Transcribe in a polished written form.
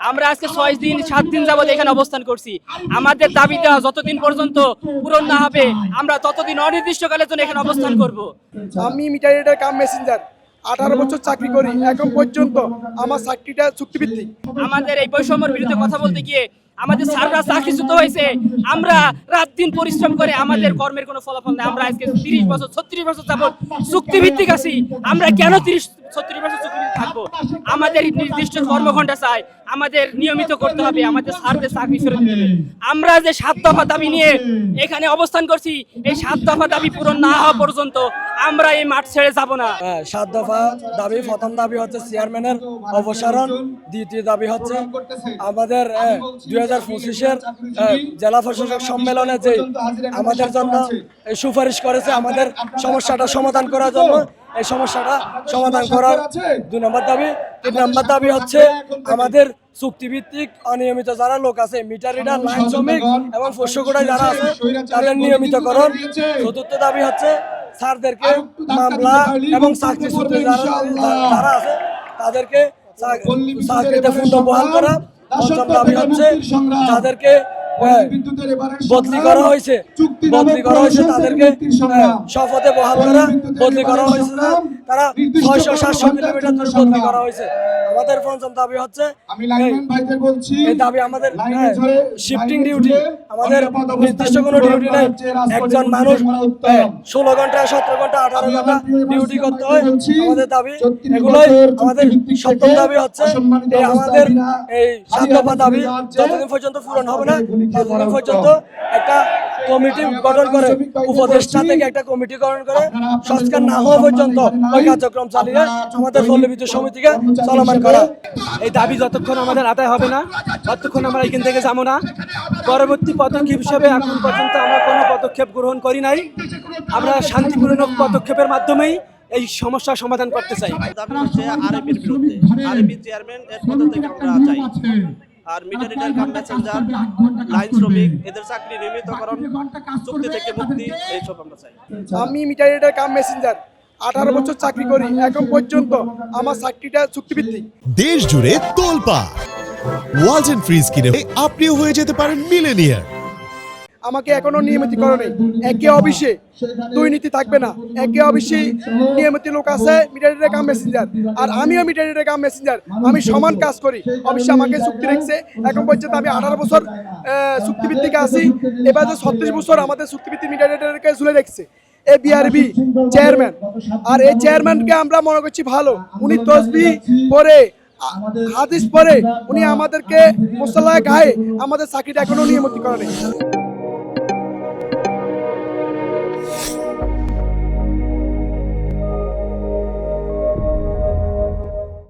আমরা আজকে 6 দিন 7 দিন যাবত এখানে অবস্থান করছি। আমাদের দাবি দেওয়া যতদিন পর্যন্ত পূরণ না হবে আমরা ততদিন অনির্দিষ্টকালের জন্য এখানে অবস্থান করব। আমি মিটার রিডার কাম মেসেঞ্জার 18 বছর চাকরি করি, এখন পর্যন্ত আমার চাকরিটা চুক্তিভিত্তিক। আমাদের এই বৈষম্যের বিরুদ্ধে কথা বলতে গিয়ে আমাদের স্যাররা চাকরিচ্যুত হয়েছে। আমরা রাত দিন পরিশ্রম করে আমাদের কর্মের কোনো ফলাফল নেই। আমরা আজকে 30 বছর 36 বছর যাবত চুক্তিভিত্তিক আছি। আমরা কেন 30-36 বছর চুক্তিভিত্তিক থাকবো? আমাদের নির্দিষ্ট কর্মঘণ্টা চাই, আমাদের নিয়মিত করতে হবে, আমাদের স্যারদের চাকরি ফেরত দিতে হবে। আমরা যে 7 দফা দাবি নিয়ে এখানে অবস্থান করছি, এই 7 দফা দাবি পূরণ না হওয়া পর্যন্ত আমরা এই মাঠ ছেড়ে যাব না। 7 দফা দাবি, প্রথম দাবি হচ্ছে চেয়ারম্যানের অপসারণ, দ্বিতীয় দাবি হচ্ছে আমাদের 2025-এর জেলা প্রশাসক সম্মেলনে যে আমাদের জন্য সুপারিশ করেছে আমাদের সমস্যাটা সমাধান করার জন্য, এই সমস্যাটা সমাধান করার 2 নম্বর দাবি। 3 নম্বর দাবি হচ্ছে আমাদের চুক্তিভিত্তিক অনিয়মিত যারা লোক আছে, মিটার রিডার, লাইন শ্রমিক এবং পোষ্যকোটায় যারা আছে তাদের নিয়মিতকরণ। 4র্থ দাবি হচ্ছে স্যারদেরকে মামলা এবং চাকরিচ্যুত যারা আছে তাদেরকে চাকরিতে পুনর্বহাল করা। 5ম দাবি হচ্ছে যাদেরকে বদলি করা হয়েছে তাদেরকে শপথে বহাল করা। বদলি করা হয়েছে না, তারা 600-700 কিলোমিটার দূরে বদলি করা হয়েছে। আমাদের 5ম দাবি হচ্ছে এই দাবি আমাদের শিফটিং ডিউটি, আমাদের নির্দিষ্ট কোনো ডিউটি নেই। একজন মানুষ 16 ঘন্টা 17 ঘন্টা 18 ঘন্টা ডিউটি করতে হয়। আমাদের দাবি এগুলোই। আমাদের 7ম দাবি হচ্ছে আমাদের এই 7 দফা দাবি যতদিন পর্যন্ত পূরণ হবে না ততদিন পর্যন্ত একটা কমিটি গঠন করে, উপদেষ্টা থেকে একটা কমিটি গঠন করে সংস্কার না হওয়া পর্যন্ত ওই কার্যক্রম চালিয়ে আমাদের পল্লী বিদ্যুৎ সমিতিকে চলমান করা। এই দাবি যতক্ষণ আমাদের আদায় হবে না ততক্ষণ আমরা এখান থেকে যাবো না। পরবর্তী পদক্ষেপ হিসেবে এখন পর্যন্ত আমরা কোনো পদক্ষেপ গ্রহণ করি নাই। আমরা শান্তিপূর্ণ পদক্ষেপের মাধ্যমেই এই সমস্যার সমাধান করতে চাই। দাবি হচ্ছে আরএপির বিরুদ্ধে, আরএপি চেয়ারম্যান এর পদ থেকে আমরা চাই। আর meter reader cum messenger, line শ্রমিক এদের চাকরি নিয়মিতকরণ, চুক্তি থেকে মুক্তি, এইসব আমরা চাই। আমি মিটার রিডার কাম মেসেঞ্জার 18 বছর চাকরি করি, এখন পর্যন্ত আমার চাকরিটা চুক্তিভিত্তিক। দেশ জুড়ে তোলপাড় ওয়ালটন ফ্রিজ কিনে আপনিও হয়ে যেতে পারেন মিলেনিয়ার। আমাকে এখনো নিয়মিতকরণ নেই। একে অফিসে দুর্নীতি থাকবে না, একে অফিসে নিয়মিত লোক আছে মিটার রিডার কাম মেসেঞ্জার, আর আমিও মিটার রিডার কাম মেসেঞ্জার। আমি সমান কাজ করি, অফিসে আমাকে চুক্তি রেখেছে। এখন পর্যন্ত আমি 18 বছর চুক্তিভিত্তিক আছি। এবার 36 বছর আমাদের চুক্তিভিত্তিক মিটার রিডারকে ঝুলে রেখেছে এই বিআরবি চেয়ারম্যান। আর এই চেয়ারম্যানকে আমরা মনে করছি ভালো। উনি তসবিহ পরে, হাদিস পরে উনি আমাদেরকে মুসল্লায় গায়ে আমাদের চাকরিটা এখনো নিয়মিত করে।